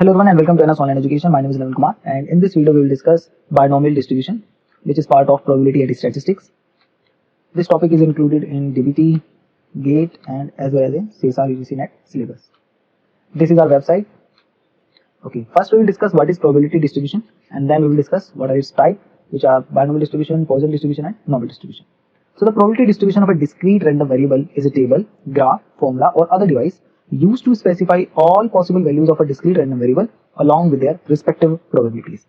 Hello everyone and welcome to NS Online Education. My name is Navin Kumar and in this video we will discuss binomial distribution, which is part of probability and statistics. This topic is included in DBT, GATE and as well as in CSR UGC NET syllabus. This is our website. Okay, first we will discuss what is probability distribution and then we will discuss what are its types, which are binomial distribution, Poisson distribution and normal distribution. So the probability distribution of a discrete random variable is a table, graph, formula or other device used to specify all possible values of a discrete random variable along with their respective probabilities.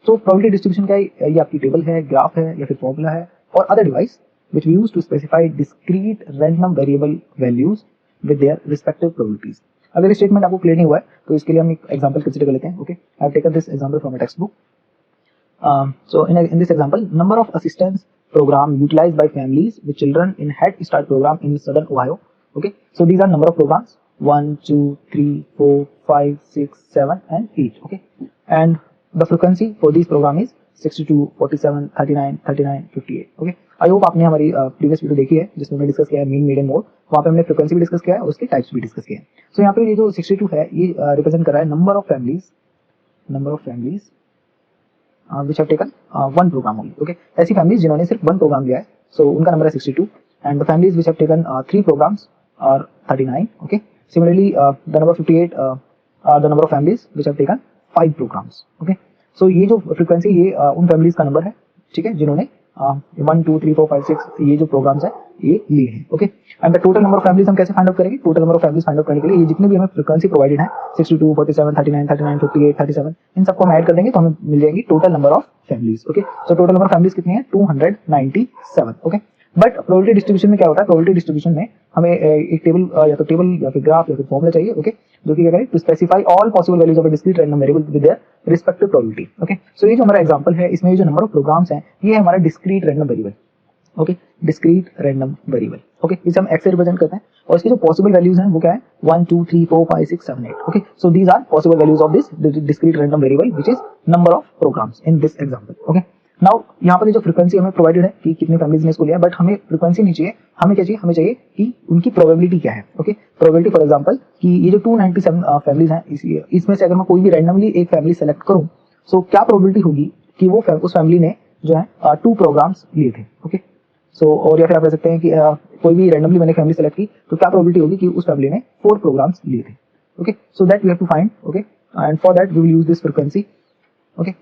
So probability distribution क्या है? ये आपकी table है, graph है या फिर formula है और other device which we use to specify discrete random variable values with their respective probabilities. अगर स्टेटमेंट आपको क्लियर नहीं हुआ है तो इसके लिए हम एक एग्जांपल कंसीडर कर लेते हैं. Okay, I have taken this example from a text book. So in this example, number of assistance program utilized by families with children in Head Start program in Southern Ohio. Okay, so these are number of programs 1, 2, 3, 4, 5, 6, 7 and 8. Okay, and the frequency for these program is 62, 47, 39, 39, 58. Okay, I hope आपने हमारी previous video देखी है जिसमें हमने discuss किया है mean median mode. वहाँ पे हमने फ्रीक्वेंसी भी डिस्कस किया है और उसके टाइप्स भी डिस्कस किए हैं. सो यहाँ पे ये जो 62 है ये रिप्रेजेंट कर रहा है number of families which have taken one program only. Okay, ऐसी families जिन्होंने सिर्फ one program लिया है, so उनका नंबर है 62 and the families which have taken 3 programs are 39. Okay, similarly the number 58 are the number of families which have taken 5 programs. Okay, so ये जो frequency ये उन families का नंबर है, ठीक है, जिन्होंने 1, 2, 3, 4, 5, 6 ये जो programs है ये लिए हैं. Okay, and the total number of families हम कैसे फाइंड आउट करेंगे? Total number of families find out करने के लिए ये जितने भी हमें फ्रीक्वेंसी प्रोवाइडेड है 62, 47, 39, 39, 58, 37 इन सबको हम ऐड कर देंगे तो हमें मिल जाएगी total number of families. Okay, so total number of families कितनी है? 297. ओके, बट प्रोबेबिलिटी डिस्ट्रीब्यूशन में क्या होता है? प्रोबेबिलिटी डिस्ट्रीब्यूशन में हमें एक टेबल या फिर ग्राफ या फिर फॉर्मूला चाहिए. ओके, जो कि क्या करें? To specify all possible values of a discrete random variable with their respective probability. Okay, so ये जो हमारा एग्जांपल है इसमें ये जो नंबर ऑफ प्रोग्राम्स हैं ये है हमारा discrete random variable. Okay, discrete random variable. Okay, इसे हम x से रिप्रेजेंट करते हैं और इसकी जो पॉसिबल वैल्यूज हैं वो क्या है? 1, 2, 3, 4, 5, 6, 7, 8. Okay, so these are possible values of this discrete random variable which is number of programs in this example. Okay, now यहाँ पर जो फ्रीक्वेंसी हमें प्रोवाइडेड है कि कितनी फैमिलीज ने इसको लिया, बट हमें फ्रीक्वेंसी नहीं चाहिए. हमें क्या चाहिए? हमें चाहिए कि उनकी प्रोबेबिलिटी क्या है. ओके, प्रोबेबिलिटी फॉर एग्जांपल कि ये जो 297 फैमिलीज हैं इसमें से अगर मैं कोई भी रैंडमली एक फैमिली सेलेक्ट करूं सो क्या प्रोबेबिलिटी होगी कि वो उस फैमिली ने जो है 2 प्रोग्राम्स लिए थे. ओके, सो और या फिर आप कह सकते हैं कि कोई भी रैंडमली मैंने फैमिली सेलेक्ट की तो क्या प्रोबेबिलिटी होगी कि उस फैमिली ने 4 प्रोग्राम्स लिए थे. Okay, so that we have to find. Okay, and for that we will use this frequency. Okay,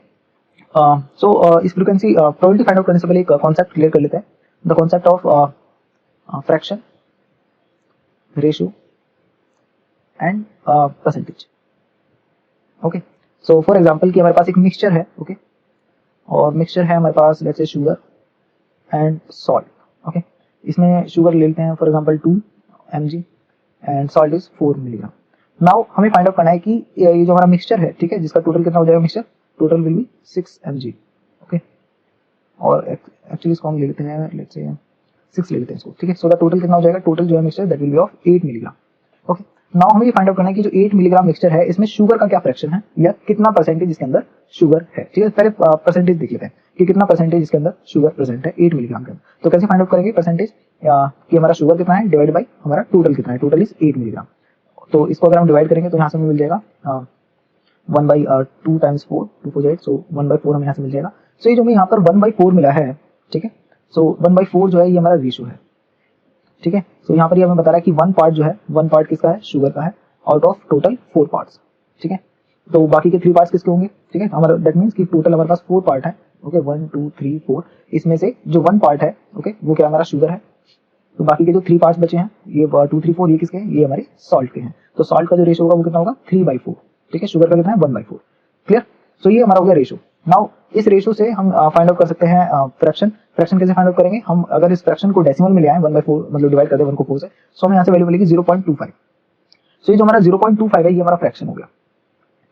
so इस फ्रीक्वेंसी प्रोबेबिलिटी फाइंड आउट करने से पहले एक कॉन्सेप्ट क्लियर कर लेते हैं. The concept of fraction, ratio and percentage. Okay, so for example कि हमारे पास एक मिक्सचर है. ओके, और मिक्सचर है हमारे पास let's say sugar and salt. Okay, इसमें शुगर ले लेते हैं for example 2 mg and salt is 4 milligram. Now हमें फाइंड आउट करना है कि ये जो हमारा मिक्सचर है, ठीक है, जिसका टोटल कितना हो जाएगा? Mixture total will be 6 mg. Okay, और एक्चुअली इसको हम ले लेते हैं लेट्स से 6 ले लेते हैं इसको, ठीक है. सो द टोटल कितना हो जाएगा? टोटल जो है mixture that will be of 8 milligram. Okay, now हमें ये फाइंड आउट करना है कि जो 8 मिलीग्राम मिक्सचर है इसमें शुगर का क्या फ्रैक्शन है या कितना परसेंटेज इसके अंदर शुगर है. ठीक है, पहले परसेंटेज देख लेते हैं कि कितना परसेंटेज इसके अंदर शुगर प्रेजेंट है 8 मिलीग्राम के अंदर. तो कैसे फाइंड आउट करेंगे परसेंटेज कि हमारा शुगर कितना है डिवाइड बाय हमारा टोटल कितना है? Total is 8 milligram. तो इसको अगर हम डिवाइड करेंगे तो यहाँ से हमें मिल जाएगा 1/2 टाइम्स 4, 2 4 8, सो 1/4 हमें यहाँ से मिल जाएगा. सो ये जो हमें यहाँ पर 1/4 मिला है, ठीक है, सो 1/4 जो है ये हमारा रेशियो है. ठीक है, सो यहाँ पर ये हमें बता रहा है कि 1 पार्ट जो है 1 पार्ट किसका है? शुगर का है आउट ऑफ टोटल 4 पार्ट्स. ठीक है, तो बाकी के 3 पार्ट्स किसके होंगे? ठीक है, हमारा दैट मींस कि टोटल हमारे पास 4 पार्ट है. ओके, 1 2 3 4, इसमें से जो 1 पार्ट है ओके वो क्या हमारा शुगर है. तो बाकी के जो 3 पार्ट्स बचे हैं ये 2 3 4 ये किसके हैं? ये हमारे सॉल्ट के हैं. तो सॉल्ट का जो रेशियो होगा वो कितना होगा? 3/4. ठीक है, शुगर का कितना है? 1/4. क्लियर. सो ये हमारा हो गया रेशियो. नाउ इस रेशियो से हम फाइंड आउट कर सकते हैं फ्रैक्शन. फ्रैक्शन कैसे फाइंड आउट करेंगे? हम अगर इस फ्रैक्शन को डेसिमल में ले आए 1/4 मतलब डिवाइड कर दे 1 को 4 से, सो हमें यहाँ से वैल्यू मिलेगी 0.25. सो ये जो हमारा 0.25 है ये हमारा फ्रैक्शन हो गया.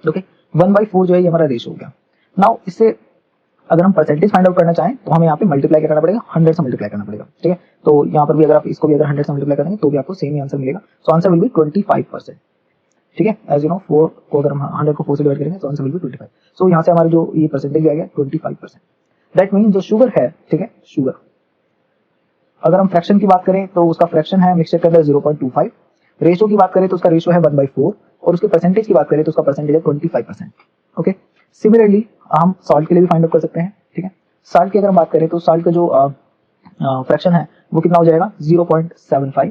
ओके, 1/4 जो है ये हमारा रेशियो हो गया. नाउ इससे अगर हम परसेंटेज फाइंड आउट करना चाहें तो हमें यहाँ पे मल्टीप्लाई करना पड़ेगा, 100 से मल्टीप्लाई करना पड़ेगा. ठीक है, तो यहाँ पर भी अगर आप इसको भी अगर 100 से मल्टीप्लाई करेंगे तो भी आपको सेम ही आंसर मिलेगा. So answer will be 25%. ठीक है, एज यू नो 4 को अगर हम 100 को 4 से डिवाइड करेंगे तो आंसर विल बी 25. सो यहाँ से हमारा जो ये परसेंटेज आ गया 25%. दैट मीन जो शुगर है, ठीक है, शुगर अगर हम फ्रैक्शन की बात करें तो उसका फ्रैक्शन है मिक्सचर के अंदर 0.25. रेशियो की बात करें तो उसका रेशियो है 1/4 और उसके परसेंटेज की बात करें तो उसका परसेंटेज है 25%। ओके, सिमिलरली हम सॉल्ट के लिए भी फाइंड आउट कर सकते हैं। ठीक है, सॉल्ट की अगर हम बात करें तो सॉल्ट का जो फ्रैक्शन है वो कितना हो जाएगा 0.75।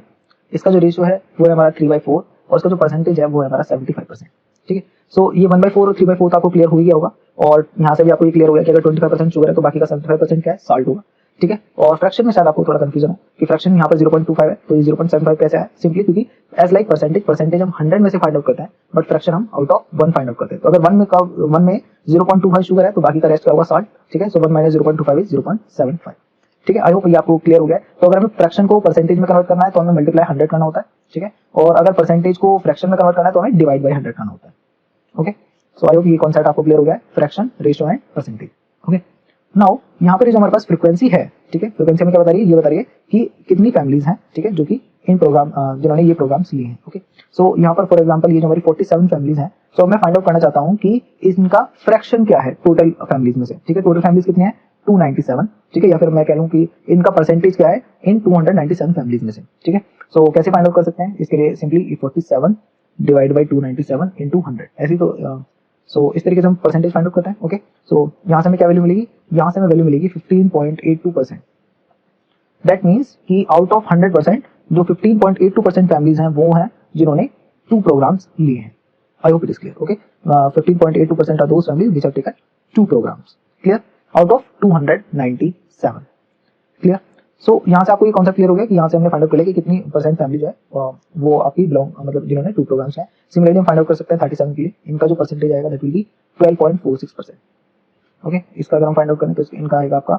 इसका जो रेशियो है वो है हमारा 3/4 और इसका जो परसेंटेज है वो है हमारा 75%। ठीक है, सो ये 1/4 और 3/4 तो आपको क्लियर हो ही गया होगा और यहाँ से भी आपको ये क्लियर हो गया कि अगर 25% शुगर है तो बाकी का 75% क्या है, सॉल्ट होगा। ठीक है, और फ्रैक्शन में शायद आपको थोड़ा कंफ्यूजन हो कि फ्रैक्शन यहाँ पर 0.25 है तो ये 0.75 कैसे है, सिंपली क्योंकि एज लाइक परसेंटेज हम 100 में से फाइंड आउट करते हैं बट फ्रैक्शन हम आउट ऑफ 1 फाइंड आउट करते हैं। तो अगर 1 में 0.25 शुगर है तो बाकी का रेस्ट क्या होगा, सॉल्ट। ठीक है, सो 1 - 0.25 इज 0.75। ठीक है, आई होप ये आपको क्लियर हो गया है। तो अगर हमें फ्रैक्शन को परसेंटेज में कन्वर्ट करना है तो हमें मल्टीप्लाई 100 करना होता है। ठीक है, और अगर परसेंटेज को फ्रैक्शन में कन्वर्ट करना है तो हमें डिवाइड बाय 100 करना होता है। ओके, सो आई होप ये कॉन्सेप्ट आपको क्लियर हो गया है, fraction, ratio and percentage. Okay, now यहाँ पर जो हमारे पास फ्रीक्वेंसी है, ठीक है, फ्रीक्वेंसी में क्या बता रही है, ये बता रही है कि कितनी फैमिलीज हैं, ठीक है, जो कि इन प्रोग्राम जिन्होंने ये प्रोग्राम्स लिए हैं। ओके, सो यहाँ पर फॉर एग्जांपल ये जो हमारी 47 फैमिलीज हैं, सो मैं फाइंड आउट करना चाहता हूँ कि इनका फ्रैक्शन क्या है टोटल फैमिलीज में से। ठीक है, टोटल फैमिलीज कितनी है, 297। ठीक है, या फिर मैं कह लूँ कि इनका परसेंटेज क्या है इन 297 फैमिलीज में से। ठीक है, सो कैसे फाइंड आउट कर सकते हैं, इसके लिए सिंपली 47 डिवाइड बाई 297 इंटू 100, ऐसी तो सो इस तरीके से हम परसेंटेज फाइंड आउट करते हैं। ओके, सो यहाँ से हमें क्या वैल्यू मिलेगी, यहाँ से हमें वैल्यू मिलेगी 15.82%। दैट मीन्स कि आउट ऑफ 100% जो 15.82% फैमिलीज हैं वो हैं जिन्होंने 2 प्रोग्राम्स लिए हैं। I hope it is clear. Okay, 15.82% are those families which have taken 2 programs. Clear, out of 297। Clear, so यहाँ से आपको ये कॉन्सेप्ट क्लियर हो गया कि यहाँ से हमने फाइंड आउट कर लिया कि कितनी परसेंट फैमिली जो है वो आपकी बिलोंग मतलब जिन्होंने 2 प्रोग्राम्स हैं। सिमिलरली हम फाइंड आउट कर सकते हैं 37 के लिए, इनका जो परसेंटेज आएगा दैट विल बी 12.46%। ओके, इसका अगर हम फाइंड आउट करें तो इनका आएगा आपका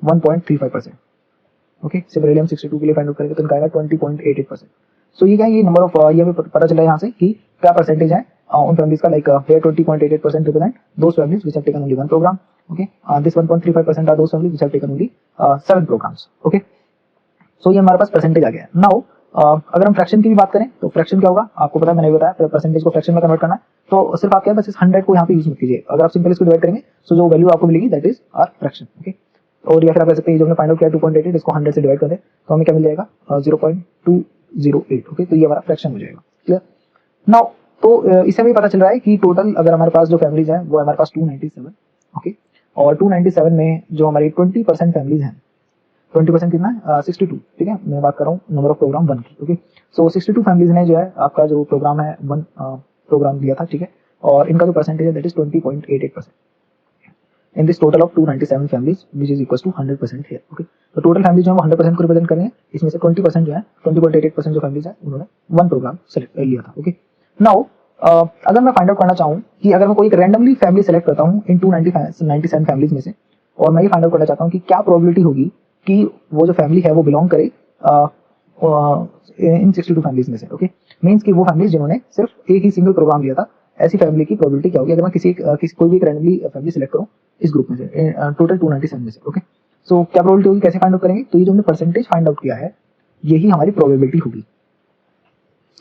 1.35%। ओके, सिमिलरली हम 62 के लिए फाइंड आउट करेंगे तो इनका आएगा 20.88%। सो ये क्या है, ये नंबर ऑफ ये हमें पता चला यहाँ से कि क्या परसेंटेज है उन फैमिलीज का, like 20.88% represent those families which have taken only 1 program. Okay, this 1.35% are those families which have taken only 7 programs. Okay, so ये हमारे पास परसेंटेज आ गया है। नाउ अगर हम फ्रैक्शन की भी बात करें तो फ्रैक्शन क्या होगा, आपको पता है, मैंने बताया परसेंटेज को फ्रैक्शन में कन्वर्ट करना है तो सिर्फ आप क्या बस इस 100 को यहाँ पे यूज मत कीजिए। अगर आप सिंपल इसको डिवाइड करेंगे तो जो वैल्यू आपको मिलेगी that is our fraction. Okay, और या फिर आप कह सकते हैं जो हमने फाइंड आउट किया 2.88 इसको 100 से डिवाइड कर दे तो हमें क्या मिल जाएगा 0.208। ओके, तो ये हमारा फ्रैक्शन हो जाएगा। क्लियर, नाउ तो इससे हमें पता चल रहा है कि टोटल अगर हमारे पास जो फैमिलीज है वो हमारे पास 297। ओके, और 297 में जो हमारी 20% फैमिलीज हैं, 20% कितना है 62। ठीक है, मैं बात कर रहा हूँ नंबर ऑफ प्रोग्राम 1 की। ओके, सो 62 फैमिलीज ने जो है आपका जो प्रोग्राम है 1 प्रोग्राम लिया था। ठीक है, और इनका जो परसेंटेज है that is 20.88% in this total of 297 families which is equals to 100% here. Okay, तो टोटल फैमिली जो है वो 100% को रिप्रेजेंट कर रही है, इसमें से 20% जो है 20.88% जो फैमिलीज है उन्होंने 1 प्रोग्राम सेलेक्ट लिया था। ओके, नाउ अगर मैं फाइंड आउट करना चाहूँ कि अगर मैं कोई एक रैंडमली फैमिली सेलेक्ट करता हूँ इन 297 फैमिलीज में से और मैं ये फाइंड आउट करना चाहता हूँ कि क्या प्रोबेबिलिटी होगी कि वो जो फैमिली है वो बिलोंग करे इन 62 फैमिलीज में से। ओके, मींस कि वो फैमिलीज जिन्होंने सिर्फ एक ही सिंगल प्रोग्राम लिया था, ऐसी फैमिली की प्रोबेबिलिटी क्या होगी अगर मैं किसी कोई भी एक रैंडमली फैमिली सेलेक्ट करूँ इस ग्रुप में से टोटल 297 में से। ओके, सो क्या प्रोबेबिलिटी होगी, कैसे फाइंड आउट करेंगे, तो ये जो हमने परसेंटेज फाइंड आउट किया है यही हमारी प्रोबेबिलिटी होगी।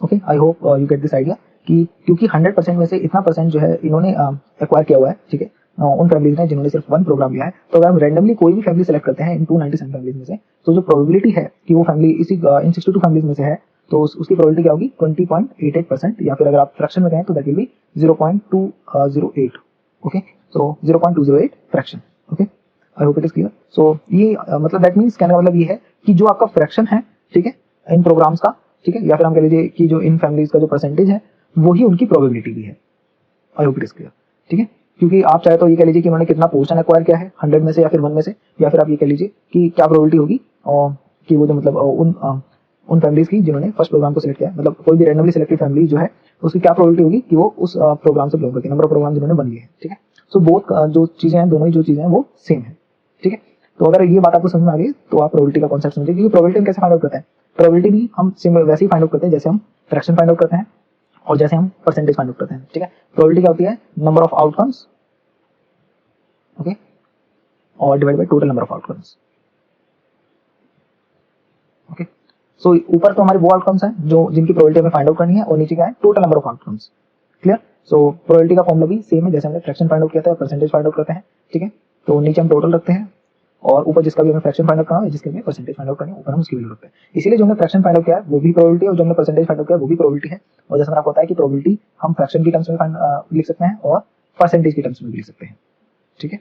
Okay, I hope you get this idea कि क्योंकि 100% में से इतना परसेंट जो है इन्होंने एक्वायर किया हुआ है। ठीक है, उन फैमिलीज ने जिन्होंने सिर्फ 1 प्रोग्राम लिया है, तो अगर हम रैंडमली कोई भी फैमिली सेलेक्ट करते हैं इन 297 फैमिलीज में से तो जो प्रोबेबिलिटी है कि वो फैमिली इसी इन 62 फैमिलीज में से है तो उसकी प्रोबेबिलिटी क्या होगी 20.88%, या फिर अगर आप फ्रैक्शन में कहें तो that will be 0.208। Okay, so 0.208 fraction. Okay, I hope it is clear. So ये मतलब दैट मींस कहने का मतलब ये है कि जो आपका फ्रैक्शन है, ठीक है, इन प्रोग्राम्स का, ठीक है, या फिर हम कह लीजिए कि जो इन फैमिलीज का जो परसेंटेज है वही उनकी प्रोबेबिलिटी भी है। आई होप इट इज क्लियर। ठीक है, क्योंकि आप चाहे तो ये कह लीजिए कि उन्होंने कितना पोर्शन एक्वायर किया है 100 में से या फिर 1 में से, या फिर आप ये कह लीजिए कि क्या प्रोबेबिलिटी होगी और कि वो जो मतलब उन फैमिलीज की जिन्होंने फर्स्ट प्रोग्राम को सिलेक्ट किया, मतलब कोई भी रैंडमली सिलेक्टेड फैमिली जो है उसकी क्या प्रोबेबिलिटी होगी कि वो उस प्रोग्राम से बिलोंग करके नंबर ऑफ प्रोग्राम जिन्होंने बन लिए हैं। ठीक है, सो बोथ जो चीजें हैं, दोनों ही जो चीजें हैं वो सेम है। ठीक है, तो अगर ये बात आपको समझ में आ गई तो आप प्रोबेबिलिटी का कॉन्सेप्ट समझिए। क्योंकि प्रोबेबिलिटी हम कैसे फाइंड आउट करते हैं, प्रोबेबिलिटी भी हम वैसे ही फाइंड आउट करते हैं जैसे हम फ्रैक्शन फाइंड आउट करते हैं और जैसे हम परसेंटेज फाइंड आउट करते हैं। ठीक है, प्रोबेबिलिटी क्या होती है, नंबर ऑफ आउटकम्स, ओके, और divide by total number of outcomes. Okay, so ऊपर तो हमारे वो आउटकम्स हैं जो जिनकी प्रोबेबिलिटी हमें फाइंड आउट करनी है और नीचे क्या है, total number of outcomes. Clear, so probability का फॉर्मूला भी सेम है जैसे हमने फ्रैक्शन फाइंड आउट किया था, परसेंटेज फाइंड आउट करते हैं। ठीक है, तो नीचे हम टोटल रखते हैं और ऊपर जिसका भी हमें फ्रैक्शन फाइंड आउट करना है, जिसके हमें परसेंटेज फाइंड आउट करनी है, ऊपर हम उसकी वैल्यू रखते हैं। इसीलिए जो हमने फ्रैक्शन फाइंड आउट किया है वो भी प्रोबेबिलिटी है, और जो हमने परसेंटेज फाइंड आउट किया है वो भी प्रोबेबिलिटी है। और जैसा मैंने आपको बताया कि प्रोबेबिलिटी हम फ्रैक्शन की टर्म्स में लिख सकते हैं और परसेंटेज की टर्म्स में भी लिख सकते हैं, ठीक है।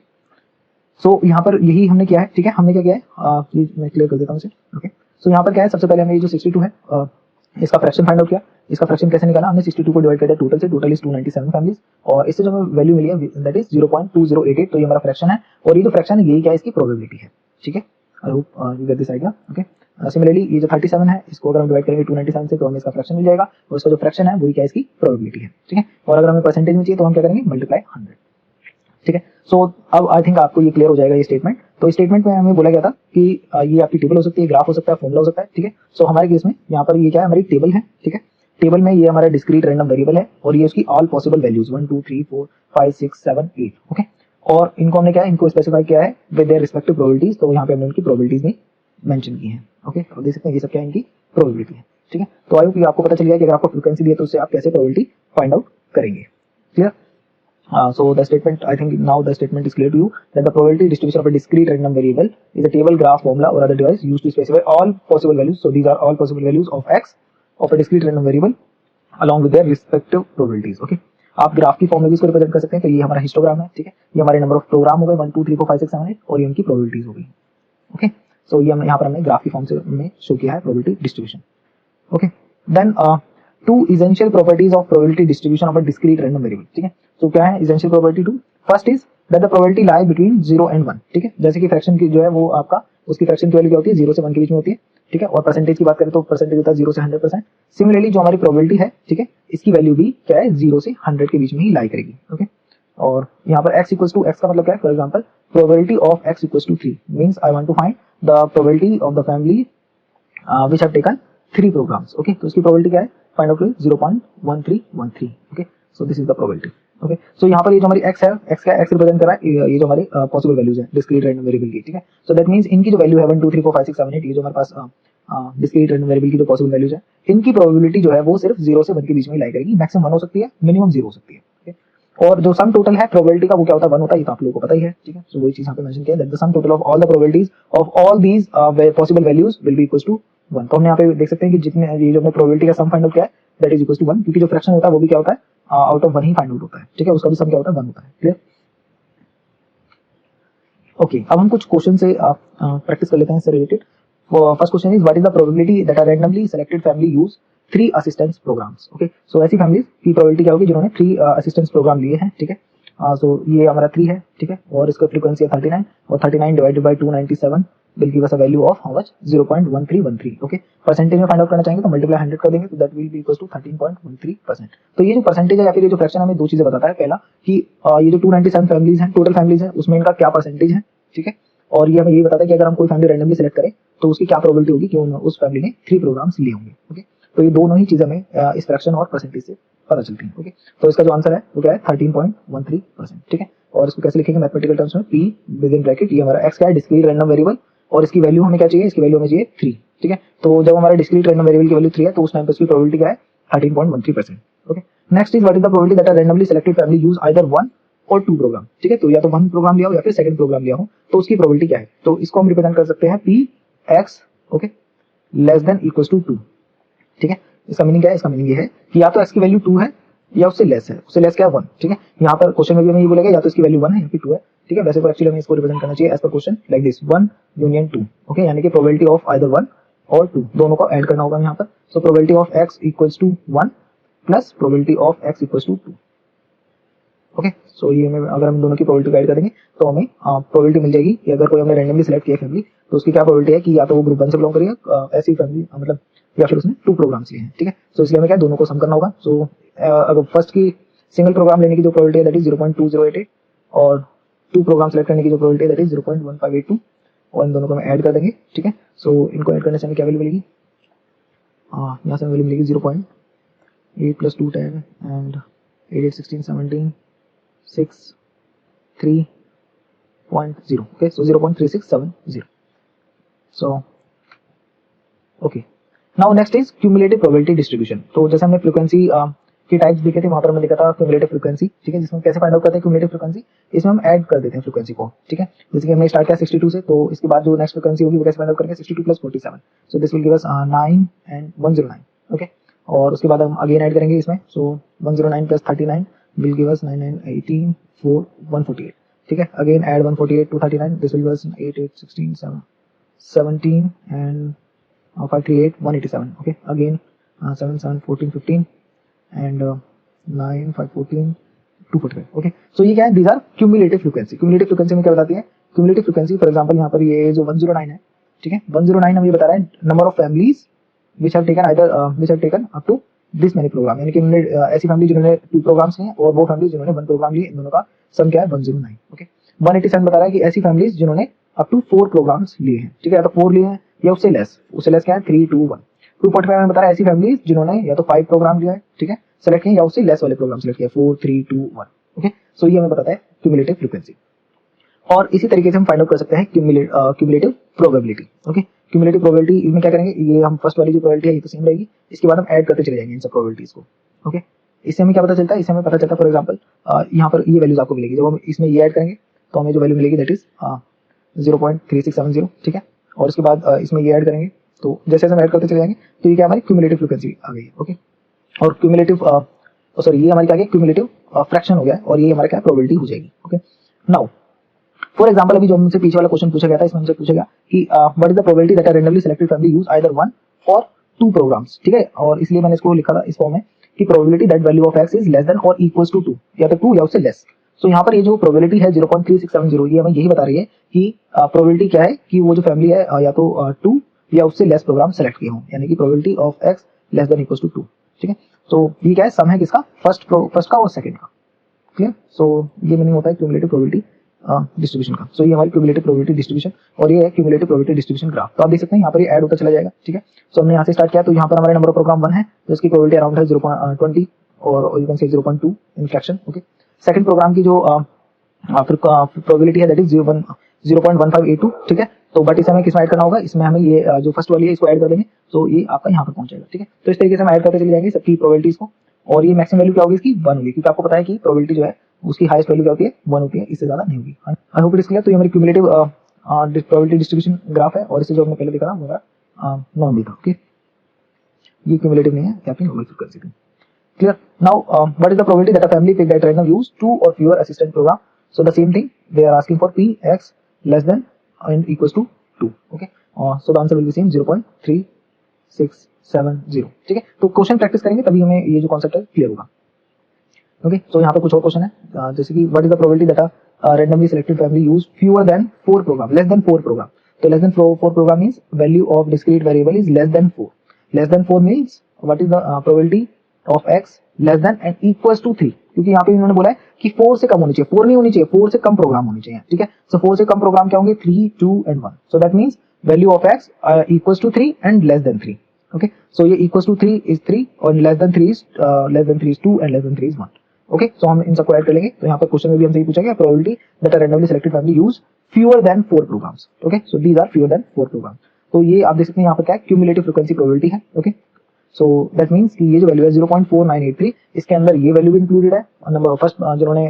सो यहाँ पर यही हमने किया है, ठीक है। हमने क्या किया है, प्लीज मैं क्लियर कर देता हूँ इसे, ओके। सो यहाँ पर क्या है, सबसे पहले हमने ये जो 62 है इसका फ्रैक्शन फाइंड आउट किया। इसका फ्रैक्शन कैसे निकाला, हमने 62 को डिवाइड कर दिया टोटल से, टोटल इज 297 फैमिलीज, और इससे जो हमें वैल्यू मिली है दैट इज 0.2088। तो ये हमारा फ्रैक्शन है, और ये जो फ्रैक्शन है यही क्या है, इसकी प्रोबेबिलिटी है, ठीक है। I hope you get this idea, okay. Similarly ये जो 37 है इसको अगर हम डिवाइड करेंगे 297 से तो हमें इसका फ्रैक्शन मिल जाएगा, और इसका जो फ्रैक्शन है वही क्या है, इसकी प्रोबेबिलिटी है, ठीक है। और अगर हमें परसेंटेज में चाहिए तो हम क्या करेंगे, मल्टीप्लाई 100, ठीक है। सो अब आई थिंक आपको ये क्लियर हो जाएगा ये स्टेटमेंट। तो स्टेटमेंट में हमें बोला गया था कि ये आपकी टेबल हो सकती है, ग्राफ हो सकता है, फॉर्मूला हो सकता है, ठीक है। सो हमारे केस में यहाँ पर ये क्या है, हमारी टेबल है, ठीक है। टेबल में ये हमारा डिस्क्रीट रैंडम वेरिएबल है, और ये उसकी ऑल पॉसिबल वैल्यूज 1 2 3 4 5 6 7 8, ओके। और इनको हमने क्या है, इनको स्पेसिफाई किया है विद देयर रिस्पेक्टिव प्रोबेबिलिटीज। तो यहाँ पे हमने उनकी प्रोबेबिलिटीज भी मेंशन की है, ओके। और देख सकते हैं ये सब क्या है, इनकी प्रोबेबिलिटी है, ठीक है। तो आई होप ये आपको पता चल गया कि अगर आपको फ्रीक्वेंसी दी है तो उससे आप कैसे प्रोबेबिलिटी फाइंड आउट करेंगे, clear. So the statement, I think now the statement is clear to you that the probability distribution of a discrete random variable is a table, graph, formula or other device used to specify all possible values. So these are all possible values of x of a discrete random variable along with their respective probabilities. Okay. आप graph की form में भी इसको represent कर सकते हैं। तो ये हमारा हिस्टोग्राम है, ठीक है। ये हमारे नंबर ऑफ प्रोग्राम हो गए 1 2 3 4 5 6 7 8, और ये उनकी प्रोबेबिलिटीज हो गई, ओके। सो ये यहाँ पर हमने ग्राफ की फॉर्म से में शो किया है probability distribution, okay. Then two essential properties of probability distribution of a discrete random variable, ठीक है। तो क्या है essential property 2? First is that the probability lie between 0 and 1, ठीक है। जैसे कि फ्रैक्शन की जो है वो आपका उसकी फ्रैक्शन की वैल्यू क्या होती है, 0 से 1 के बीच में होती है, ठीक है। और परसेंटेज की बात करें तो परसेंटेज होता है 0 से 100%। सिमिलरली जो हमारी प्रोबेबिलिटी है, ठीक है, इसकी वैल्यू भी क्या है, 0 से 100 के बीच में ही लाई करेगी, ओके। और यहाँ पर x इक्वल्स टू x का मतलब क्या है, for example probability of x equals to 3 means I want to find the probability of the family which have taken 3 programs, okay. तो इसकी प्रोबेबिलिटी क्या है, find out 0.1313, okay. So this is the probability, okay. So यहाँ पर ये जो हमारी x है, x का x रिप्रेजेंट कर रहा है ये जो हमारे पॉसिबल वैल्यूज है डिस्क्रीट रैंडम वेरिएबल की, ठीक है। सो दैट मींस इनकी जो वैल्यू है 1 2 3 4 5 6 7 8, ये जो हमारे पास डिस्क्रीट रैंडम वेरिएबल की जो पॉसिबल वैल्यूज है, इनकी प्रोबेबिलिटी जो है वो सिर्फ 0 से 1 के बीच में लाई करेगी। मैक्सिमम 1 हो सकती है, मिनिमम 0 हो सकती है, ओके। और जो सम टोटल है प्रोबेबिलिटी का वो क्या होता है, 1 होता है, ये तो आप लोगों को पता ही है, ठीक है। सो वही चीज यहाँ पे मेंशन किया है that the sum total of all the probabilities of all these possible values will be equals to 1। तो हमने यहाँ पे देख सकते हैं कि जितने ये जो हमने प्रोबेबिलिटी का सम फाइंड आउट किया है दैट इज इक्वल्स टू 1, क्योंकि जो फ्रैक्शन होता है वो भी क्या होता है, out of 1 he find out होता है, ठीक है। उसका भी सम क्या होता है, 1 होता है, क्लियर। ओके, अब हम कुछ क्वेश्चन से प्रैक्टिस कर लेते हैं इससे related. First question is what is the probability that a randomly selected family use 3 assistance programs, okay. So ऐसी फैमिलीज की प्रोबेबिलिटी क्या होगी जिन्होंने 3 असिस्टेंस प्रोग्राम लिए हैं, ठीक है। सो ये हमारा 3 है, ठीक है, और इसका फ्रीक्वेंसी है 39, और 39 divided by 297 will give us a value of how much 0.1313, okay। Percentage में फाइंड आउट करना चाहेंगे तो मल्टीप्लाई 100 कर देंगे तो that will be equals to 13.13%। तो ये जो परसेंटेज है या फिर ये जो फ्रैक्शन हमें दो चीजें बताता है। पहला कि ये जो 297 फैमिलीज हैं, टोटल फैमिलीज हैं, उसमें इनका क्या परसेंटेज है, ठीक है। और ये हमें ये बताता है कि अगर हम कोई फैमिली रैंडमली सिलेक्ट करें तो उसकी क्या प्रोबेबिलिटी होगी कि उस फैमिली ने 3 प्रोग्राम्स लिए होंगे, ओके। तो ये दोनों ही चीजें हमें इस फ्रैक्शन और परसेंटेज से पता चलती हैं, ओके। तो इसका जो आंसर है वो क्या है, 13.13%, ठीक है। और इसको कैसे लिखेंगे मैथमेटिकल टर्म्स में, p विद इन ब्रैकेट, ये हमारा x क्या है, डिस्क्रीट रैंडम वेरिएबल, और इसकी वैल्यू हमें क्या चाहिए, इसकी वैल्यू हमें चाहिए 3, ठीक है। तो जब हमारा डिस्क्रीट रैंडम वेरिएबल की वैल्यू 3 है तो उस टाइम पे इसकी प्रोबेबिलिटी क्या है, 13.13%, okay. Next is what is the probability that a randomly selected family use either 1 और 2 प्रोग्राम, ठीक है। तो या तो 1 प्रोग्राम लिया हो या फिर सेकंड प्रोग्राम लिया हो, तो उसकी प्रोबेबिलिटी क्या है। तो इसको हम रिप्रेजेंट कर सकते हैं px, okay, less than equals to 2, ठीक है। इसका मीनिंग क्या है, इसका मीनिंग ये है कि या तो x की वैल्यू 2 है या उससे लेस है, उससे लेस क्या है 1, ठीक है। यहाँ पर क्वेश्चन में भी हमें ये बोलेगा या तो इसकी वैल्यू 1 है या फिर 2 है, ठीक है। वैसे तो एक्चुअली हमें इसको रिप्रेजेंट करना चाहिए as per question like this 1 union 2, okay, यानी कि प्रोबेबिलिटी ऑफ आइदर 1 और 2 दोनों को ऐड करना होगा यहाँ पर। So probability of x equals to 1 plus probability of x equals to 2, okay. So ये हमें अगर हम दोनों की प्रोबेबिलिटी ऐड कर देंगे तो हमें प्रोबेबिलिटी मिल जाएगी कि अगर कोई हमने रैंडमली सिलेक्ट किया फैमिली तो उसकी क्या प्रोबेबिलिटी है कि या तो वो ग्रुप 1 से बिलोंग करेगा ऐसी फैमिली, मतलब या फिर उसने 2 प्रोग्राम्स लिए हैं, ठीक है। सो इसलिए हमें क्या दोनों को सम करना होगा। सो अगर फर्स्ट की सिंगल प्रोग्राम लेने की जो प्रोबेबिलिटी है दैट इज 0.2088, और 2 प्रोग्राम सेलेक्ट करने की जो प्रोबेबिलिटी है दैट इज 0.1582, और इन दोनों को हम ऐड कर देंगे, ठीक है। सो इनको ऐड करने से हमें क्या वैल्यू मिलेगी, यहाँ से हमें वैल्यू मिलेगी 0.8 plus 2 10 and 8 8 16 17 6 3.0, okay, so 0.3670. So okay, now next is cumulative probability distribution। तो जैसे हमने फ्रीक्वेंसी के टाइप्स देखे थे, वहां पर हमने देखा था क्यूमुलेटिव फ्रीक्वेंसी, ठीक है, जिसमें कैसे फाइंड आउट करते हैं क्यूमुलेटिव फ्रीक्वेंसी, इसमें हम ऐड कर देते हैं फ्रीक्वेंसी को, ठीक है। जैसे कि हमने स्टार्ट किया 62 से, तो इसके बाद जो नेक्स्ट फ्रीक्वेंसी होगी वो कैसे फाइंड आउट करेंगे, 62 plus 47, so this will give us 9 and 109, okay. और उसके बाद हम अगेन ऐड करेंगे इसमें, so 109 plus 39 will give us 9 9 18 4 148, ठीक है। Again add 148 to 39, this will give us 8 8 16 7 17 and 538 187, okay. Again 7 7 14 15 and 9 5 14 245, okay. So ये क्या है, these are cumulative frequency. Cumulative frequency में क्या बताती है, cumulative frequency फॉर एग्जांपल यहाँ पर ये जो 109 है, ठीक है, 109 हमें बता रहा है number of families which have taken either which have taken up to this many program, यानी कि ऐसी फैमिली जिन्होंने 2 प्रोग्राम्स लिए और वो फैमिली जिन्होंने 1 प्रोग्राम लिए, इन दोनों का सम क्या है 109, ओके। 187 बता रहा है कि ऐसी फैमिलीज जिन्होंने अप टू 4 प्रोग्राम्स लिए हैं, ठीक है, या तो 4 लिए हैं या उससे लेस क्या है 3 2 1। 245 में बता रहा है ऐसी फैमिलीज जिन्होंने या तो 5 प्रोग्राम लिया है, ठीक है, सेलेक्ट किया, या उससे लेस वाले प्रोग्राम सेलेक्ट किया, 4 3 2 1, ओके। सो ये हमें बताता है क्यूमुलेटिव फ्रीक्वेंसी। और इसी तरीके से हम फाइंड आउट कर सकते हैं cumulative probability, okay. Cumulative probability इसमें क्या करेंगे, ये हम फर्स्ट वाली जो प्रोबेबिलिटी है ये तो सेम रहेगी, इसके बाद हम ऐड करते चले जाएंगे इन सब प्रोबेबिलिटीज को, ओके। इससे हमें क्या पता चलता है, इससे हमें पता चलता है फॉर एग्जांपल यहाँ पर ये वैल्यूज आपको मिलेगी, जब हम इसमें ये ऐड करेंगे तो हमें जो वैल्यू मिलेगी दैट इज 0.3670, ठीक है। और उसके बाद इसमें ये ऐड करेंगे, तो जैसे हम ऐड करते चले जाएंगे तो ये क्या हमारी क्यूमुलेटिव फ्रीक्वेंसी आ गई, ओके। और क्यूमुलेटिव सॉरी ये हमारी क्या है क्यूमुलेटिव फ्रैक्शन हो गया, और ये हमारा क्या प्रोबेबिलिटी हो जाएगी, ओके। नाउ फॉर एग्जांपल अभी जो हमसे पीछे वाला क्वेश्चन पूछा गया था, इसमें हमसे पूछा गया कि what is the probability that a randomly selected family use either 1 और 2 प्रोग्राम्स, ठीक है। और इसलिए मैंने इसको लिखा था इस फॉर्म में कि probability that value of x is less than और इक्वल्स टू 2, या तो 2 या उससे लेस। सो यहाँ पर ये जो प्रोबेबिलिटी है 0.3670, ये हमें यही बता रही है कि प्रोबेबिलिटी क्या है कि वो जो फैमिली है या तो 2 या उससे लेस प्रोग्राम सेलेक्ट किए हों, यानी कि probability of x less than equals to 2, ठीक है। सो ये क्या है, सम है किसका, फर्स्ट का और सेकंड का, क्लियर। सो ये मीनिंग होता है क्यूमुलेटिव प्रोबेबिलिटी डिस्ट्रीब्यूशन का। सो ये हमारी क्यूमुलेटिव प्रोबेबिलिटी डिस्ट्रीब्यूशन, और ये है क्यूमुलेटिव प्रोबेबिलिटी डिस्ट्रीब्यूशन ग्राफ। तो आप देख सकते हैं यहाँ पर ये ऐड होता चला जाएगा, ठीक है। सो हमने यहाँ से स्टार्ट किया, तो यहाँ पर हमारे नंबर ऑफ प्रोग्राम 1 है, तो इसकी प्रोबेबिलिटी अराउंड है 0.20 और you can say 0.2 in fraction, okay. Second program की जो प्रोबेबिलिटी है दैट इज 0.1582, ठीक है। तो बट इसे हमें किसमें ऐड करना होगा, इसमें हमें ये जो फर्स्ट वाली है इसको ऐड कर देंगे, तो ये आपका यहाँ पर पहुंच जाएगा, ठीक है। तो इस तरीके से हम ऐड करते चले जाएंगे सबकी प्रोबेबिलिटीज को, और ये मैक्सिमम वैल्यू क्या होगी इसकी 1 होगी, क्योंकि आपको पता है कि प्रोबेबिलिटी जो है उसकी हाईएस्ट वैल्यू क्या होती है 1 होती है, इससे ज्यादा नहीं होगी। आई होप इट इज क्लियर। तो ये हमारी क्यूमुलेटिव प्रोबेबिलिटी डिस्ट्रीब्यूशन ग्राफ है, और इससे जो हमने पहले देखा था वो हमारा नॉर्मल था, ओके। ये क्यूमुलेटिव नहीं है, क्या आपकी नॉर्मल फ्रीक्वेंसी थी, clear. Now what is the probability that a family picked at random use 2 or fewer assistant program, so the same thing they are asking for p x less than and equals to 2, okay. So the answer will be same 0.3670, ठीक है। तो question practice करेंगे तभी हमें ये जो concept है clear होगा, ओके। सो यहाँ पे कुछ और क्वेश्चन है, जैसे कि what is the probability that a randomly selected family use fewer than 4 program, less than 4 program। तो less than 4 program means value of discrete variable is less than 4, less than 4 means what is the probability of x less than and equals to 3, क्योंकि यहाँ पे इन्होंने बोला है कि 4 से कम होनी चाहिए, 4 नहीं होनी चाहिए, 4 से कम प्रोग्राम होनी चाहिए, ठीक है। सो 4 से कम प्रोग्राम क्या होंगे, 3 2 and 1, so that means value of x equals to 3 and less than 3, okay। सो ये equals to 3 is 3 और less than 3 is 2 and less than 3 is 1, okay. So हम इन सबको ऐड कर लेंगे, तो यहाँ पर क्वेश्चन में भी हमसे ये पूछा गया probability that a randomly selected family use fewer than 4 programs, okay। So these are fewer than 4 programs। तो ये आप देख सकते हैं यहाँ पर क्या है, क्यूमुलेटिव फ्रीक्वेंसी प्रोबेबिलिटी है, ओके। सो दैट मींस कि ये जो वैल्यू है 0.4983, इसके अंदर ये वैल्यू भी इंक्लूडेड है, नंबर फर्स्ट जिन्होंने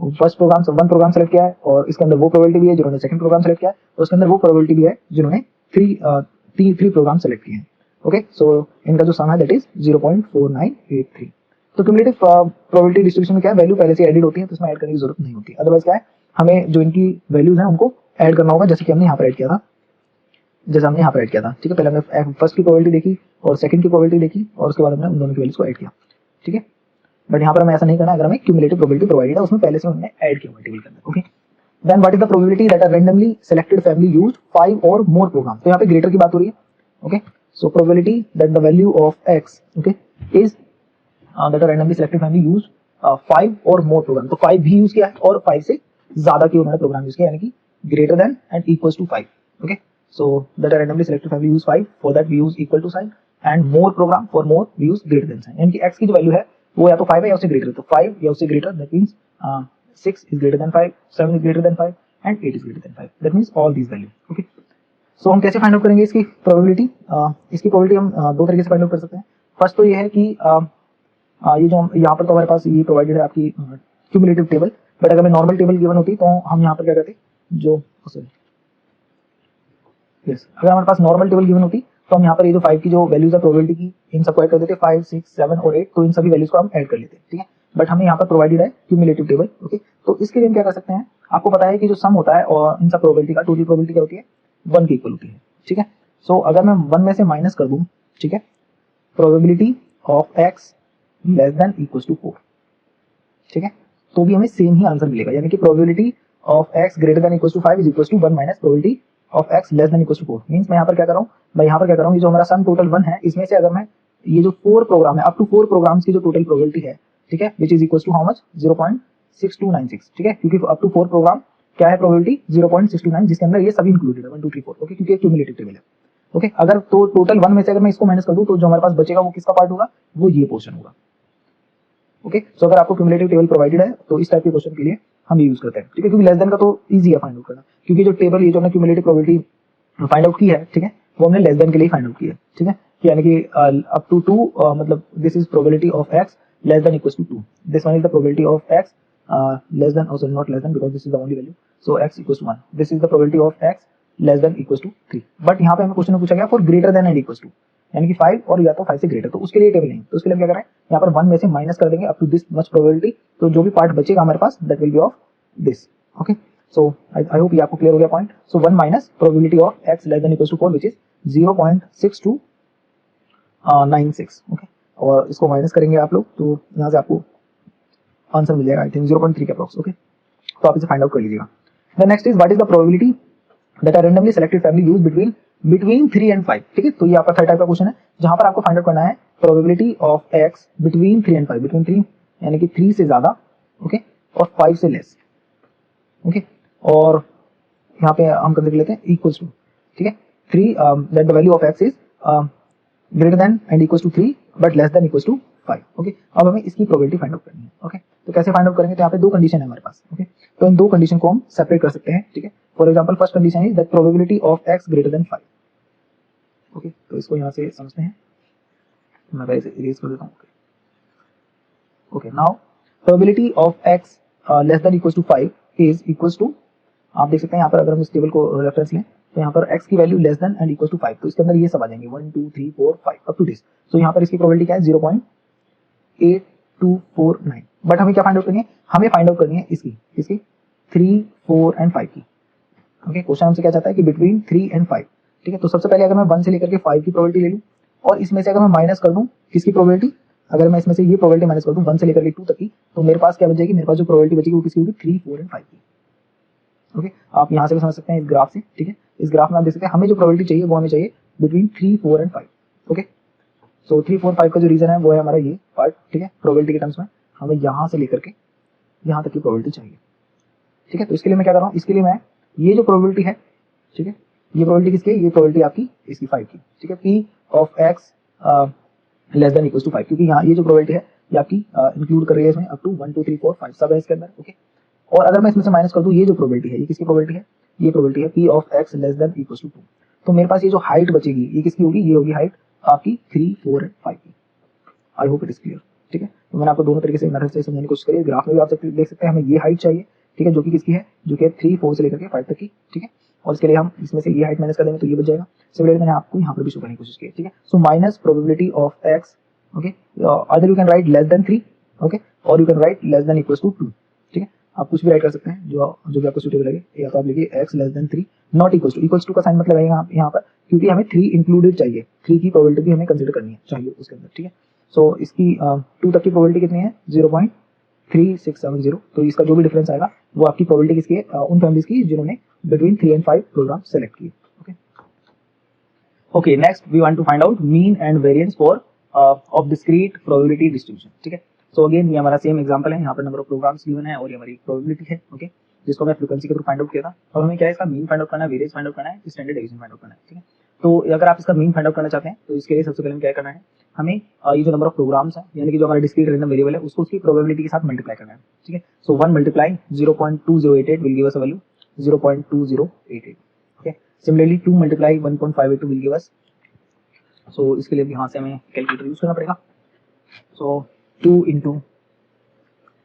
फर्स्ट प्रोग्राम 1 प्रोग्राम सेलेक्ट किया है, और इसके अंदर वो प्रोबेबिलिटी भी है जिन्होंने सेकंड प्रोग्राम सेलेक्ट किया है, और उसके अंदर वो प्रोबेबिलिटी भी है जिन्होंने 3 प्रोग्राम सेलेक्ट किए हैं, ओके। सो इनका जो सम है दैट इज 0.4983। तो क्यूमुलेटिव प्रोबेबिलिटी डिस्ट्रीब्यूशन में क्या है, वैल्यू पहले से एडिड होती है, तो इसमें ऐड करने की जरूरत नहीं होती। अदरवाइज क्या है, हमें जो इनकी वैल्यूज हैं उनको ऐड करना होगा, जैसे कि हमने यहाँ पर ऐड किया था, ठीक है। पहले हमने फर्स्ट की प्रोबेबिलिटी देखी और सेकंड की प्रोबेबिलिटी देखी, और उसके बाद हमने उन दोनों की वैल्यूज को ऐड किया, ठीक है। बट यहाँ पर हमें ऐसा नहीं करना, अगर हमें क्यूमुलेटिव प्रोबेबिलिटी प्रोवाइडेड है उसमें पहले से हमने ऐड किया हुआ टेबल के अंदर, okay. Then what is the probability that a randomly selected family used 5 और मोर प्रोग्राम, तो यहाँ पे ग्रेटर की बात हो रही है, okay. So probability that the value of x, okay, is that a randomly selected family used 5 और मोर प्रोग्राम, तो 5 भी यूज किया है और 5 से ज्यादा की उन्होंने प्रोग्राम यूज किया, यानी कि greater than and equals to 5, okay. So that a randomly selected family use 5, for that we use equal to sign, and more program, for more we use greater than sign, यानी कि x की जो value है वो या तो 5 है या उससे ग्रेटर है, तो 5 या उससे greater, that means 6 is greater than 5, 7 is greater than 5 and 8 is greater than 5, that means all these value, okay। So हम कैसे फाइंड आउट करेंगे इसकी प्रोबेबिलिटी, इसकी प्रोबेबिलिटी हम दो तरीके से फाइंड आउट कर सकते हैं। फर्स्ट तो ये है कि ये जो यहाँ पर तो हमारे पास ये प्रोवाइडेड है आपकी क्यूमुलेटिव टेबल, बट अगर मैं नॉर्मल टेबल गिवन होती तो हम यहाँ पर क्या करते, जो सॉरी यस, अगर हमारे पास नॉर्मल टेबल गिवन होती तो हम यहाँ पर ये जो 5 की जो वैल्यूज है प्रोबेबिलिटी की, इन सबको ऐड कर देते, 5, 6, 7 और 8, तो इन सभी वैल्यूज को हम ऐड कर लेते हैं, ठीक है। बट हमें यहाँ पर प्रोवाइडेड है क्यूमुलेटिव टेबल, ओके। तो इसके लिए हम क्या कर सकते हैं, आपको पता है कि जो सम होता है और इन सब प्रोबेबिलिटी का टोटल प्रोबेबिलिटी क्या होती है, 1 की इक्वल होती है, ठीक है। सो अगर मैं 1 में से माइनस कर दूं, ठीक है, probability of x less than equal to 4, ठीक है, तो भी हमें सेम ही आंसर मिलेगा, यानी कि probability of x greater than equal to 5 is equal to 1 minus probability of x less than equal to 4। Means मैं यहाँ पर क्या कर रहा हूँ, मैं यहाँ पर क्या कर रहा हूँ, ये जो हमारा सम टोटल 1 है, इसमें से अगर मैं ये जो 4 प्रोग्राम है, अप टू 4 प्रोग्राम्स की जो टोटल प्रोबेबिलिटी है, ठीक है, which is equal to how much, 0.6296, ठीक है, क्योंकि अप टू 4 प्रोग्राम क्या है प्रोबेबिलिटी 0.629, जिसके अंदर ये सभी इंक्लूडेड है 1 2 3 4, ओके, क्योंकि एक क्यूमुलेटिव टेबल है, ओके। अगर तो टोटल 1 में से अगर मैं इसको माइनस कर दूं तो जो हमारे पास बचेगा वो किसका पार्ट होगा, वो ये पोर्शन होगा, ओके। सो अगर आपको क्यूमुलेटिव टेबल प्रोवाइडेड है तो इस टाइप के क्वेश्चन के लिए हम यूज करते हैं, ठीक है, क्योंकि लेस देन का तो इजी है फाइंड आउट करना, क्योंकि जो टेबल ये जो हमने क्यूमुलेटिव प्रोबेबिलिटी फाइंड आउट की है, ठीक है, वो हमने लेस देन के लिए फाइंड आउट की है, ठीक है, यानी कि अप टू 2 मतलब this is probability of x less than equals to 2, this one is the probability of x less than, also not less than because this is the only value, so x equals to 1, this is the probability of x less than equals to 3। But यहाँ पे हमें question में पूछा गया for greater than and equals to, यानी कि 5 और या तो 5 से ग्रेटर, तो उसके लिए टेबल नहीं, तो उसके लिए हम क्या कर रहे हैं, यहाँ पर 1 में से माइनस कर देंगे up to this much probability, तो जो भी पार्ट बचेगा हमारे पास that will be of this, okay. So I hope ये आपको क्लियर हो गया point. So 1 minus probability of x less than equals to 4 which is 0.6296, okay, और इसको माइनस करेंगे आप लोग तो यहाँ से आपको आंसर मिल जाएगा, आई थिंक 0.3 के अप्रॉक्स, ओके। तो आप इसे फाइंड आउट कर लीजिएगा। The next is what is the probability that a randomly selected family use between 3 and 5, ठीक है। तो ये आपका थर्ड टाइप का क्वेश्चन है जहां पर आपको फाइंड आउट करना है probability of x between 3 and 5, between 3 यानी कि 3 से ज्यादा, ओके, और 5 से लेस, ओके। और यहाँ पे हम कंसीडर लेते हैं इक्वल्स टू, ठीक है, 3 that the value of x is greater than and equals to 3 but less than equals to 5, okay. अब हमें इसकी प्रोबेबिलिटी फाइंड आउट करनी है, ओके। तो कैसे फाइंड आउट करेंगे, तो यहाँ पे दो कंडीशन है हमारे पास, ओके। तो इन दो कंडीशन को हम सेपरेट कर सकते हैं, ठीक है। For example first condition is that probability of x greater then 5, okay. तो इसको यहाँ से समझते हैं, मैं पहले से इरेज कर देता हूँ, okay. Now probability of x less than equals to 5 is equals to, आप देख सकते हैं यहाँ पर अगर हम इस टेबल को रेफरेंस लें तो यहाँ पर x की value less than and equal to 5, तो इसके अंदर ये सब आ जाएंगे 1 2 3 4 5 अप टू दिस। तो यहाँ पर इसकी प्रोबेबिलिटी क्या है 0.8249, बट हमें क्या फाइंड आउट करनी है, हमें फाइंड आउट करनी है इसकी 3 4 एंड 5 की, ओके। क्वेश्चन हमसे क्या चाहता है कि बिटवीन 3 एंड 5, ठीक है। तो सबसे पहले अगर मैं 1 से लेकर के 5 की प्रोबेबिलिटी ले लूँ और इसमें से अगर मैं माइनस कर दूं किसकी प्रोबेबिलिटी, अगर मैं इसमें से ये प्रोबेबिलिटी माइनस कर दूं 1 से लेकर के 2 तक की, तो मेरे पास क्या बच जाएगी, मेरे पास जो प्रोबेबिलिटी बचेगी वो किसकी होगी, 3 4 एंड 5 की, ओके। आप यहाँ से भी समझ सकते हैं इस ग्राफ से, ठीक है। इस ग्राफ में आप देख सकते हैं हमें जो प्रोबेबिलिटी चाहिए वो हमें चाहिए बिटवीन 3 4 एंड 5, ओके। सो 3 4 5 का जो रीजन है वो है हमारा ये पार्ट, ठीक है। प्रोबेबिलिटी के टर्म्स में हमें यहाँ से लेकर के यहाँ तक की प्रोबेबिलिटी चाहिए, ठीक है। तो इसके लिए मैं क्या कर रहा हूँ, इसके लिए मैं ये जो प्रोबेबिलिटी है, ठीक है, ये प्रोबेबिलिटी किसकी है, ये प्रोबेबिलिटी आपकी इसकी 5 की, ठीक है, p of x less than equals to 5, क्योंकि यहाँ ये जो प्रोबेबिलिटी है ये आपकी इंक्लूड कर रही है इसमें अप टू 1 2 3 4 5 सब है इसके अंदर, ओके। और अगर मैं इसमें से माइनस कर दूं ये जो प्रोबेबिलिटी है, ये किसकी प्रोबेबिलिटी है, ये प्रोबेबिलिटी है p of x less than equals to 2, तो मेरे पास ये जो हाइट बचेगी ये किसकी होगी, ये होगी हाइट आपकी 3 4 एंड 5 की। आई होप इट इज क्लियर, ठीक है। तो मैंने आपको दोनों तरीके से मेथड से समझाने की कोशिश करी, ग्राफ में भी आप देख सकते हैं हमें ये हाइट चाहिए, ठीक है, जो कि किसकी है, जो कि 3 4 से लेकर के 5 तक की, ठीक है। और इसके लिए हम इसमें से ये हाइट माइनस कर देंगे तो ये बच जाएगा। सिमिलरली मैंने आपको यहाँ पर भी शो करने की कोशिश की है, ठीक है। So minus probability of x, okay, either you can write less than 3, okay, और you can write less than equals to 2, ठीक है। आप कुछ भी राइट कर सकते हैं जो भी आपको सूटेबल लगे, या तो आप लिखिए x less than 3 not equals to का साइन मतलब आएगा यहाँ पर, क्योंकि हमें 3 इंक्लूडेड चाहिए, 3 की प्रोबेबिलिटी भी हमें कंसीडर करनी है चाहिए उसके अंदर, ठीक है। सो इसकी 2 तक की प्रोबेबिलिटी कितनी है 0.3670, तो इसका जो भी डिफरेंस आएगा वो आपकी प्रोबेबिलिटी किसकी है, उन फैमिलीज की जिन्होंने बिटवीन 3 एंड 5 प्रोग्राम सेलेक्ट किए, okay. Okay, next we want to find out mean and variance for of discrete probability distribution, ठीक है। सो अगेन ये हमारा सेम एग्जांपल है, यहाँ पर नंबर ऑफ प्रोग्राम्स गिवन है और ये हमारी प्रोबेबिलिटी है, ओके, जिसको मैं फ्रीक्वेंसी के थ्रू फाइंड आउट किया था। और हमें क्या है इसका मीन फाइंड आउट करना है, वेरिएंस फाइंड आउट करना है, स्टैंडर्ड डेविएशन फाइंड आउट करना है, ठीक है। तो अगर आप इसका मीन फाइंड आउट करना चाहते हैं तो इसके लिए सबसे पहले क्या करना है, हमें ये जो नंबर ऑफ प्रोग्राम्स है यानी कि जो हमारा डिस्क्रीट रैंडम वेरिएबल है उसको उसकी प्रोबेबिलिटी के साथ मल्टीप्लाई करना है, ठीक है। So 1 multiply 0.2088 will give us a value 0.2088, okay. Similarly 2 multiply 1.582 will give us, so इसके लिए भी यहाँ से हमें कैलकुलेटर यूज करना पड़ेगा। सो 2 into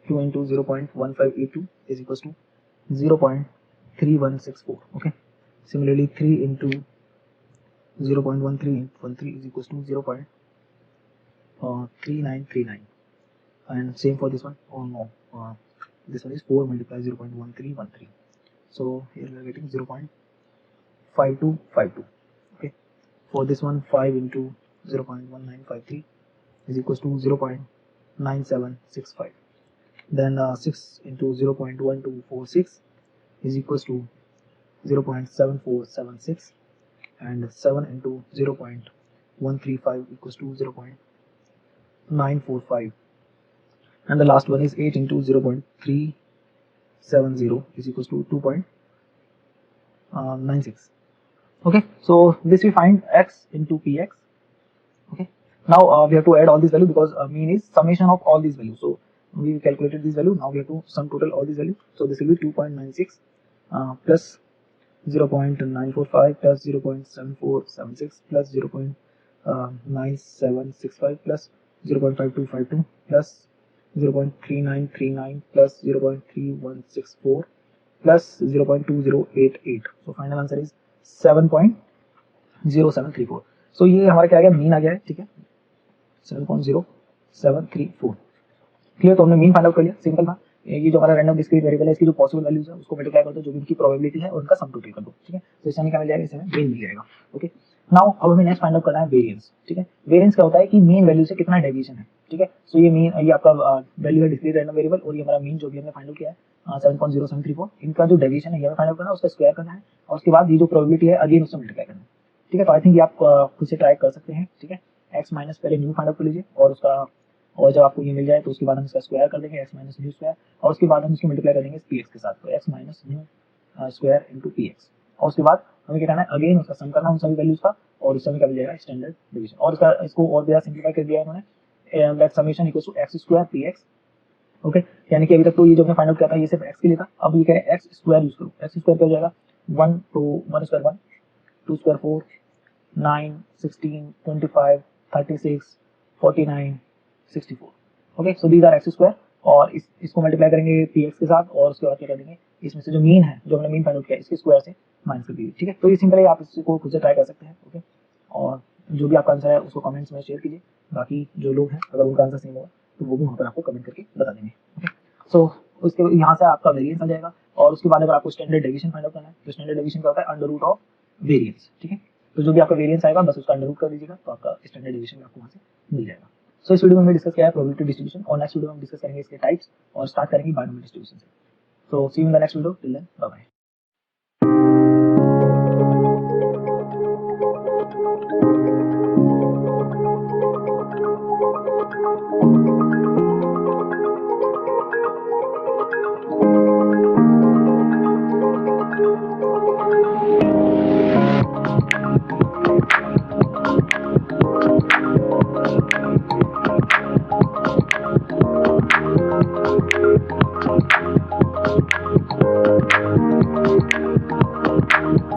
0.1582 is equals to 0.3164. Okay, similarly 3 into 0.1313 is equals to 0.3939, and same for this one. Oh no, this one is 4 multiplied 0.1313, so here we are getting 0.5252. Okay, for this one 5 into 0.1953 is equals to 0.9765. Then 6 into 0.1246 is equals to 0.7476, and 7 into 0.135 equals to 0.945, and the last one is 8 into 0.370 is equals to 2.96. Okay, so this we find x into px. Okay, now we have to add all these values because mean is summation of all these values. So we calculated this value, now we have to sum total all these values. So this will be 2.96 plus 0.945 plus 0.7476 plus 0.9765 plus 0.5252 plus 0.3939 plus 0.3164 plus 0.2088. So final answer is 7.0734. So ये हमारा क्या आ गया, mean आ गया है. ठीक है, 7.0734. Clear. तो हमने मीन फाइंड आउट कर लिया, सिंपल था. ये जो हमारा रैंडम डिस्क्रीट वेरिएबल है, इसकी जो पॉसिबल वैल्यूज है उसको मल्टीप्लाई कर दो, जो भी उनकी प्रोबेबिलिटी है और उनका सम टोटल कर दो. ठीक है, तो इससे हमें क्या मिल जाएगा, इससे हमें मीन मिल जाएगा. ओके, नाउ अब हमें नेक्स्ट फाइंड आउट करना है वेरिएंस. ठीक है, वेरिएंस क्या होता है कि मीन वैल्यू से कितना डेविएशन है. ठीक है, सो ये मीन, ये आपका वैल्यू है डिस्क्रीट रैंडम वेरिएबल, और ये हमारा मीन जो भी हमने फाइंड आउट किया है 7.0734, इनका जो डेविएशन है ये हमें फाइंड आउट करना है, उसका स्क्वायर करना है, और उसके बाद ये जो प्रोबेबिलिटी है अगेन उससे मल्टीप्लाई करना है. ठीक है, तो आई थिंक ये आप खुद से ट्राई कर सकते हैं. ठीक है, एक्स माइनस पहले न्यू फाइंड आउट कर लीजिए, और उसका, और जब आपको ये मिल जाए तो उसके बाद हम इसका स्क्वायर कर देंगे, एक्स माइनस न्यू स्क्वायर, और उसके बाद हम इसको मल्टीप्लाई कर देंगे पी एक्स के साथ, तो x minus new square into P x, और उसके बाद हमें क्या करना है, अगेन उसका सम करना है उन सभी वैल्यूज का, और उससे हमें क्या मिल जाएगा, स्टैंडर्ड डिवीजन. और इसका, इसको और भी सिंप्लीफाई कर दिया है उन्होंने, that summation equals to x square p x. Okay, यानी कि अभी तक तो ये जो हमने फाइंड आउट किया था ये सिर्फ एक्स के लिए था, अब ये कह रहे हैं एक्स स्क्वायर यूज करो. एक्स स्क्वायर क्या हो जाएगा, 1 तो 1 square 1, 2 square 4, 9, 16, 25, 36, 49, 64. Okay, so these are x square, और इसको मल्टीप्लाई करेंगे पी एक्स के साथ, और उसके बाद क्या कर देंगे, इसमें से जो मीन है, जो हमने मीन फाइंड आउट किया, इसके स्क्वायर से माइनस कर दीजिए. ठीक है, तो ये सिंपल है, आप इसको खुद से ट्राई कर सकते हैं. ओके, और जो भी आपका आंसर है उसको कमेंट्स में शेयर कीजिए. बाकी जो लोग हैं अगर उनका आंसर सेम होगा तो वो भी वहाँ पर आपको कमेंट करके बता देंगे. ओके, सो उसके यहाँ से आपका वेरिएंस आ जाएगा, और उसके बाद अगर आपको स्टैंडर्ड डेविएशन फाइंड आउट करना है, तो स्टैंडर्ड डेविएशन क्या होता है, अंडर रूट ऑफ वेरिएंस. ठीक है, तो जो भी आपका वेरिएंस आएगा बस उसका अंडर रूट कर दीजिएगा, तो आपका स्टैंडर्ड डेविएशन आपको वहाँ से मिल जाएगा. सो इस वीडियो में हमने डिस्कस किया है प्रोबेबिलिटी डिस्ट्रीब्यूशन, और नेक्स्ट वीडियो में हम डिस्कस करेंगे इसके टाइप्स, और स्टार्ट करेंगे बाइनोमियल डिस्ट्रीब्यूशन से. So see you in the next video, till then bye bye.